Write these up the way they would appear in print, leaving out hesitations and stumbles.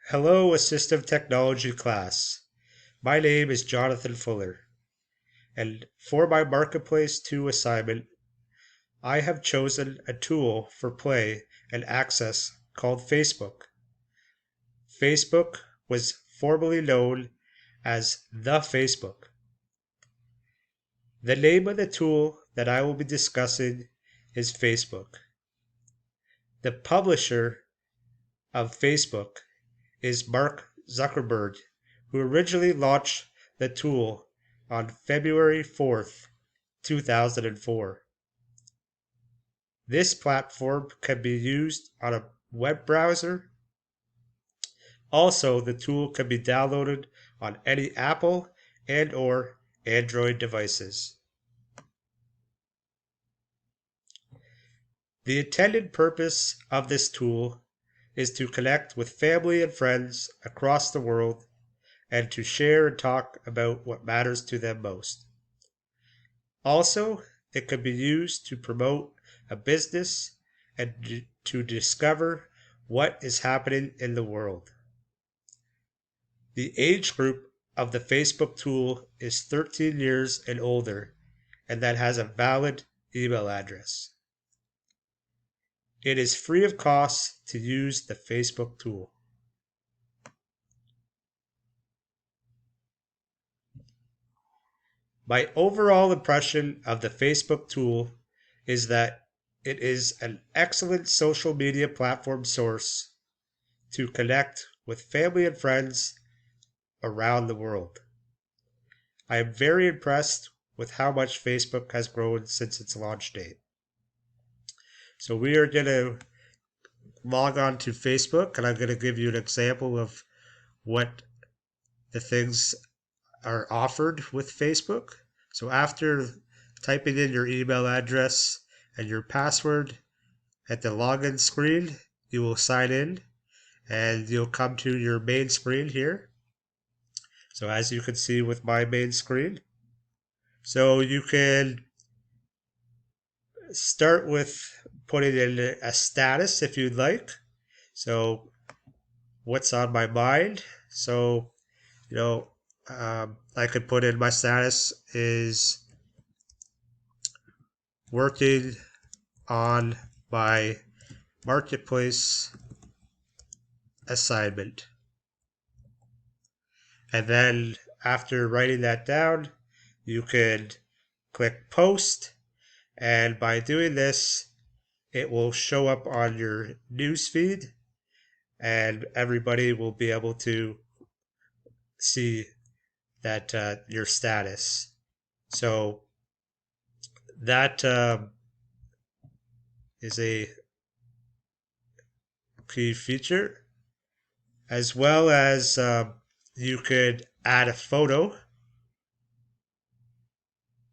Hello, Assistive Technology class. My name is Jonathan Fuller, and for my Marketplace 2 assignment, I have chosen a tool for play and access called Facebook. Facebook was formerly known as the Facebook. The name of the tool that I will be discussing is Facebook. The publisher of Facebook is Mark Zuckerberg, who originally launched the tool on February 4th, 2004. This platform can be used on a web browser. Also, the tool can be downloaded on any Apple and/or Android devices. The intended purpose of this tool is to connect with family and friends across the world and to share and talk about what matters to them most. Also, it can be used to promote a business and to discover what is happening in the world. The age group of the Facebook tool is 13 years and older, and that has a valid email address. It is free of cost to use the Facebook tool. My overall impression of the Facebook tool is that it is an excellent social media platform source to connect with family and friends around the world. I am very impressed with how much Facebook has grown since its launch date. So we are going to log on to Facebook, and I'm going to give you an example of what the things are offered with Facebook. So after typing in your email address and your password at the login screen, you will sign in and you'll come to your main screen here. So as you can see with my main screen, so you can start with putting in a status if you'd like. So what's on my mind? So, I could put in my status is working on my marketplace assignment. And then after writing that down, you could click post. And by doing this, it will show up on your news feed and everybody will be able to see that your status. So that is a key feature, as well as you could add a photo.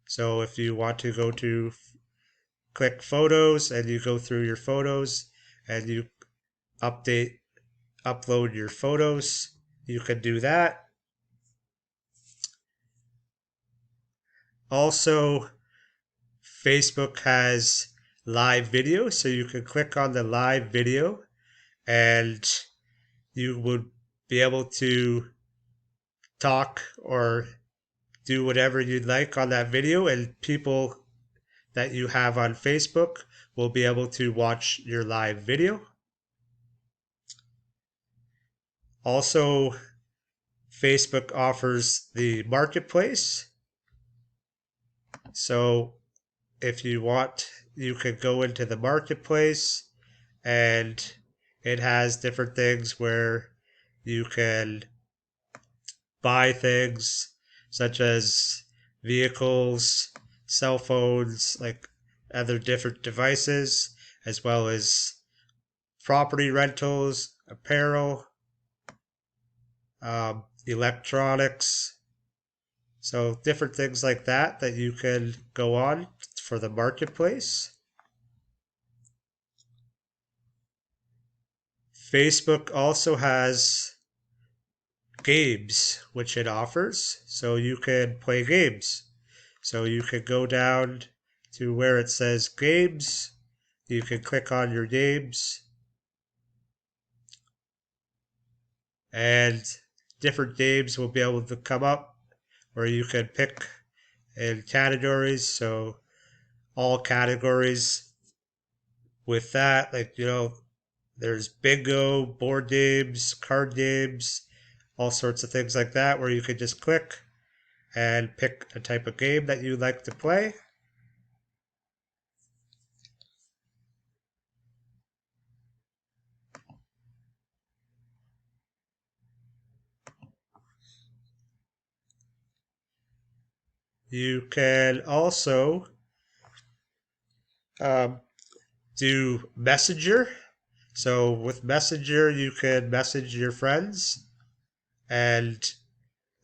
So if you want to go to click photos and you go through your photos and you upload your photos, you can do that. Also, Facebook has live video, so you can click on the live video and you would be able to talk or do whatever you'd like on that video, and people that you have on Facebook will be able to watch your live video. Also, Facebook offers the marketplace. So if you want, you can go into the marketplace and it has different things where you can buy things such as vehicles, cell phones, like other different devices, as well as property rentals, apparel, electronics. So different things like that that you can go on for the marketplace. Facebook also has games which it offers, so you can play games. So you can go down to where it says games, you can click on your games, and different names will be able to come up where you can pick in categories. So all categories with that, like, there's bingo, board games, card games, all sorts of things like that, where you can just click and pick a type of game that you like to play. You can also do Messenger. So with Messenger, you can message your friends. And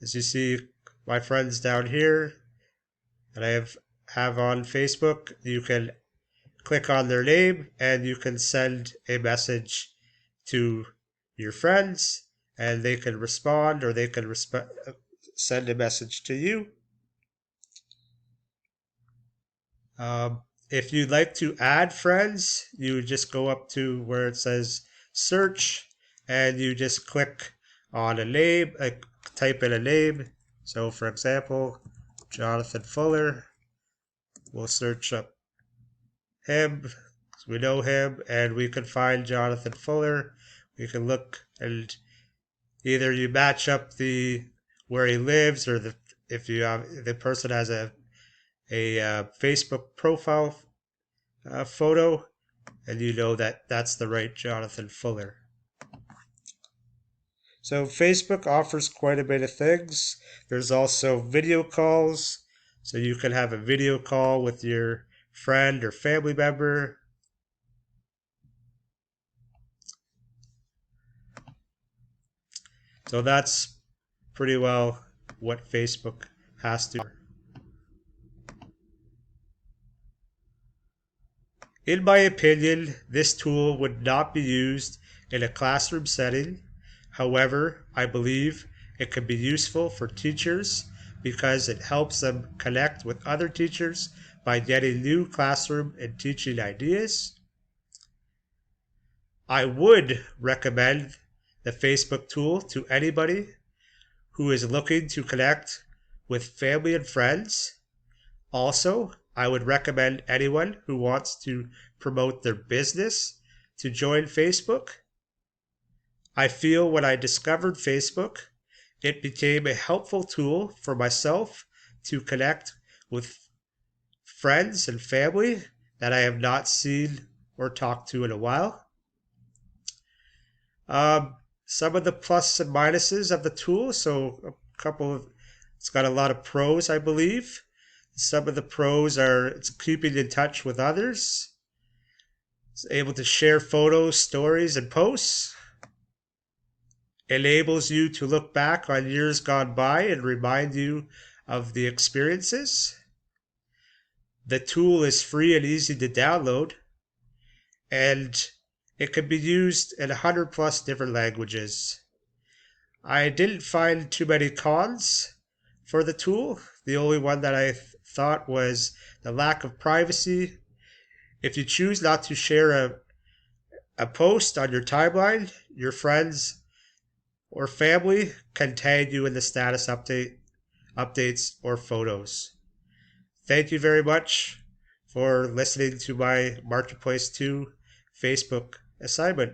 as you see, my friends down here that I have on Facebook, you can click on their name and you can send a message to your friends and they can respond, or they can send a message to you. If you'd like to add friends, you would just go up to where it says search and you just click on a name, like type in a name. So for example, Jonathan Fuller. We'll search up him. We know him and we can find Jonathan Fuller. We can look and either you match up the where he lives, or if the person has a Facebook profile photo, and you know that that's the right Jonathan Fuller. So Facebook offers quite a bit of things. There's also video calls, so you can have a video call with your friend or family member. So that's pretty well what Facebook has to offer. In my opinion, this tool would not be used in a classroom setting. However, I believe it can be useful for teachers because it helps them connect with other teachers by getting new classroom and teaching ideas. I would recommend the Facebook tool to anybody who is looking to connect with family and friends. Also, I would recommend anyone who wants to promote their business to join Facebook. I feel when I discovered Facebook, it became a helpful tool for myself to connect with friends and family that I have not seen or talked to in a while. Some of the plus and minuses of the tool. So it's got a lot of pros, I believe. Some of the pros are it's keeping in touch with others. It's able to share photos, stories, and posts. Enables you to look back on years gone by and remind you of the experiences. The tool is free and easy to download, and it can be used in 100 plus different languages. I didn't find too many cons for the tool. The only one that I thought was the lack of privacy. If you choose not to share a post on your timeline, your friends or family can tag you in the status updates or photos. Thank you very much for listening to my Marketplace 2 Facebook assignment.